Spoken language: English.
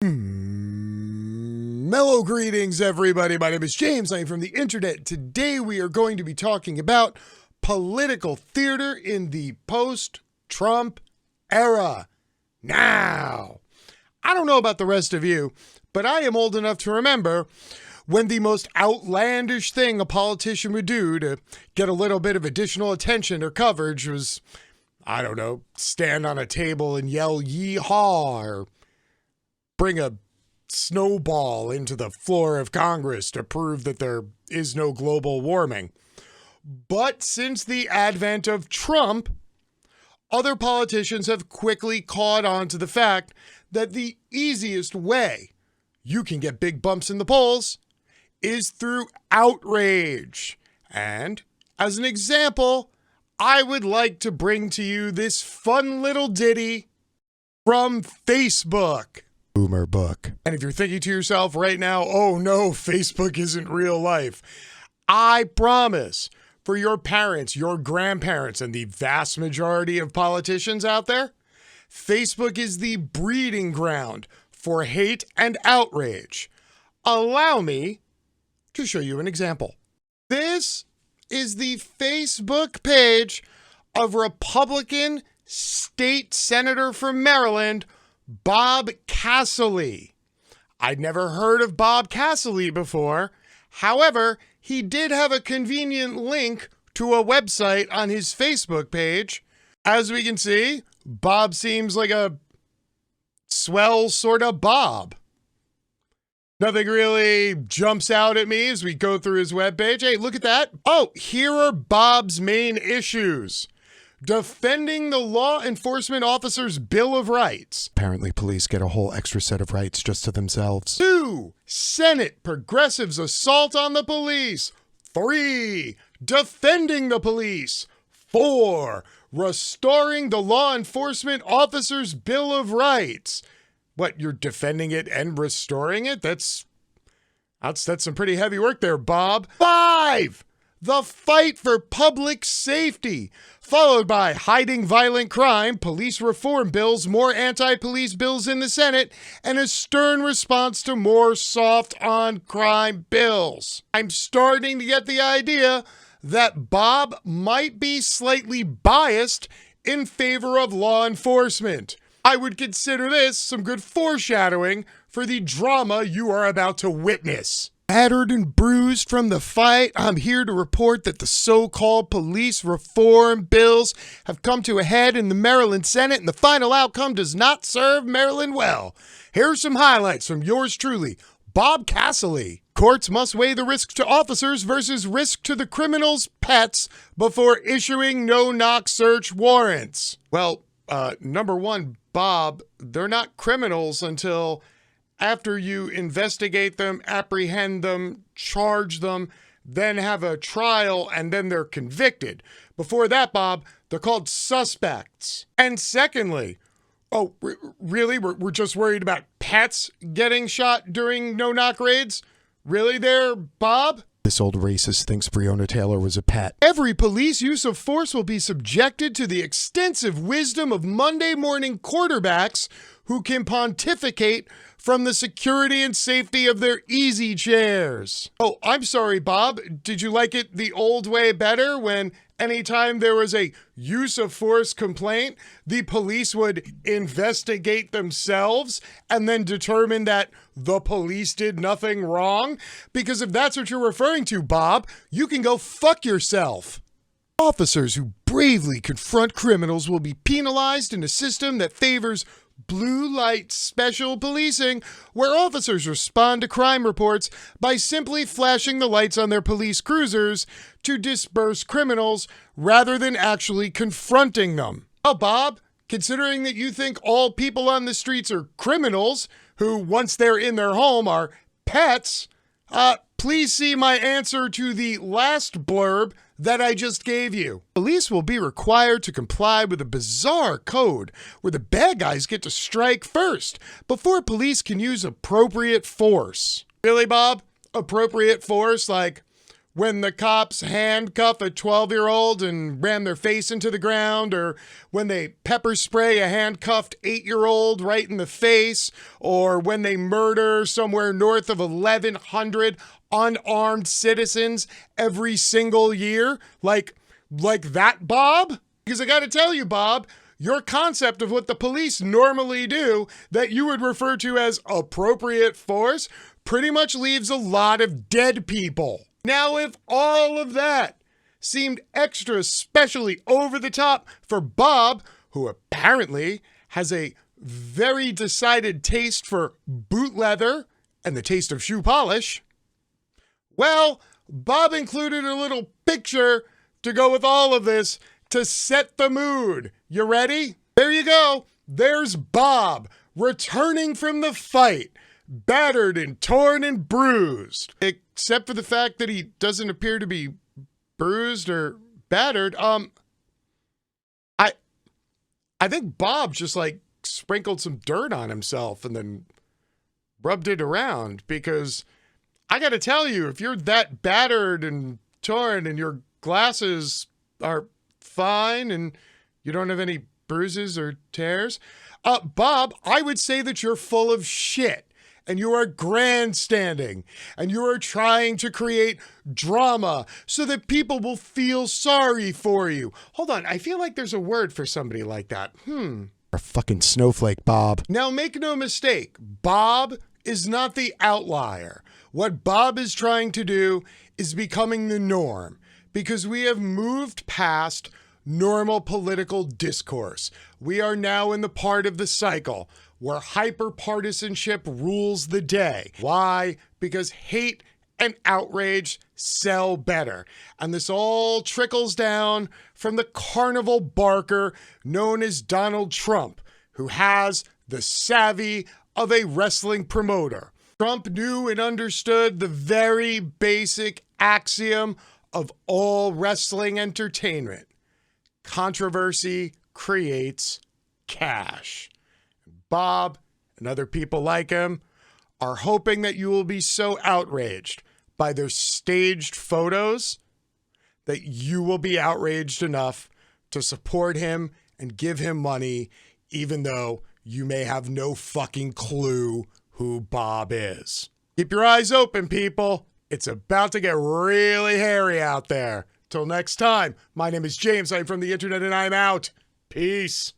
Mellow greetings, everybody. My name is James. I'm from the internet. Today we are going to be talking about political theater in the post-Trump era. Now, I don't know about the rest of you, but I am old enough to remember when the most outlandish thing a politician would do to get a little bit of additional attention or coverage was, I don't know, stand on a table and yell "Yee-haw," or bring a snowball into the floor of Congress to prove that there is no global warming. But since the advent of Trump, other politicians have quickly caught on to the fact that the easiest way you can get big bumps in the polls is through outrage. And as an example, I would like to bring to you this fun little ditty from Facebook. Boomer book. And if you're thinking to yourself right now, oh no, Facebook isn't real life, I promise, for your parents, your grandparents, and the vast majority of politicians out there, Facebook is the breeding ground for hate and outrage. Allow me to show you an example. This is the Facebook page of Republican State Senator from Maryland, Bob Cassidy. I'd never heard of Bob Cassidy before. However, he did have a convenient link to a website on his Facebook page. As we can see, Bob seems like a swell sort of Bob. Nothing really jumps out at me as we go through his webpage. Hey, look at that. Oh, here are Bob's main issues. Defending the law enforcement officer's Bill of Rights. Apparently police get a whole extra set of rights just to themselves. 2. Senate progressives' assault on the police. 3. Defending the police. 4. Restoring the law enforcement officer's Bill of Rights. What, you're defending it and restoring it? That's some pretty heavy work there, Bob. 5. The fight for public safety, followed by hiding violent crime, police reform bills, more anti-police bills in the Senate, and a stern response to more soft-on-crime bills. I'm starting to get the idea that Bob might be slightly biased in favor of law enforcement. I would consider this some good foreshadowing for the drama you are about to witness. Battered and bruised from the fight, I'm here to report that the so-called police reform bills have come to a head in the Maryland Senate, and the final outcome does not serve Maryland well. Here are some highlights from yours truly, Bob Cassidy. Courts must weigh the risk to officers versus risk to the criminals' pets before issuing no-knock search warrants. Well, number one, Bob, they're not criminals until after you investigate them, apprehend them, charge them, then have a trial, and then they're convicted. Before that, Bob, they're called suspects. And secondly, oh, really? We're just worried about pets getting shot during no-knock raids? Really there, Bob? This old racist thinks Breonna Taylor was a pet. Every police use of force will be subjected to the extensive wisdom of Monday morning quarterbacks who can pontificate from the security and safety of their easy chairs. Oh, I'm sorry, Bob. Did you like it the old way better when anytime there was a use of force complaint, the police would investigate themselves and then determine that the police did nothing wrong? Because if that's what you're referring to, Bob, you can go fuck yourself. Officers who bravely confront criminals will be penalized in a system that favors blue light special policing, where officers respond to crime reports by simply flashing the lights on their police cruisers to disperse criminals rather than actually confronting them. Oh, Bob, considering that you think all people on the streets are criminals who, once they're in their home, are pets, please see my answer to the last blurb that I just gave you. Police will be required to comply with a bizarre code where the bad guys get to strike first before police can use appropriate force. Really, Bob? Appropriate force? Like when the cops handcuff a 12-year-old and ram their face into the ground, or when they pepper spray a handcuffed 8-year-old right in the face, or when they murder somewhere north of 1,100 unarmed citizens every single year, like that, Bob? Because I gotta tell you, Bob, your concept of what the police normally do that you would refer to as appropriate force pretty much leaves a lot of dead people. Now, if all of that seemed extra specially over the top for Bob, who apparently has a very decided taste for boot leather and the taste of shoe polish, well, Bob included a little picture to go with all of this to set the mood. You ready? There you go. There's Bob returning from the fight, battered and torn and bruised. Except for the fact that he doesn't appear to be bruised or battered. I think Bob just like sprinkled some dirt on himself and then rubbed it around, because I gotta tell you, if you're that battered and torn and your glasses are fine and you don't have any bruises or tears, Bob, I would say that you're full of shit. And you are grandstanding, and you are trying to create drama so that people will feel sorry for you. Hold on, I feel like there's a word for somebody like that. A fucking snowflake, Bob. Now, make no mistake, Bob is not the outlier. What Bob is trying to do is becoming the norm, because we have moved past normal political discourse. We are now in the part of the cycle where hyper-partisanship rules the day. Why? Because hate and outrage sell better. And this all trickles down from the carnival barker known as Donald Trump, who has the savvy of a wrestling promoter. Trump knew and understood the very basic axiom of all wrestling entertainment: controversy creates cash. Bob and other people like him are hoping that you will be so outraged by their staged photos that you will be outraged enough to support him and give him money, even though you may have no fucking clue who Bob is. Keep your eyes open, people. It's about to get really hairy out there. Till next time, my name is James. I'm from the internet and I'm out. Peace.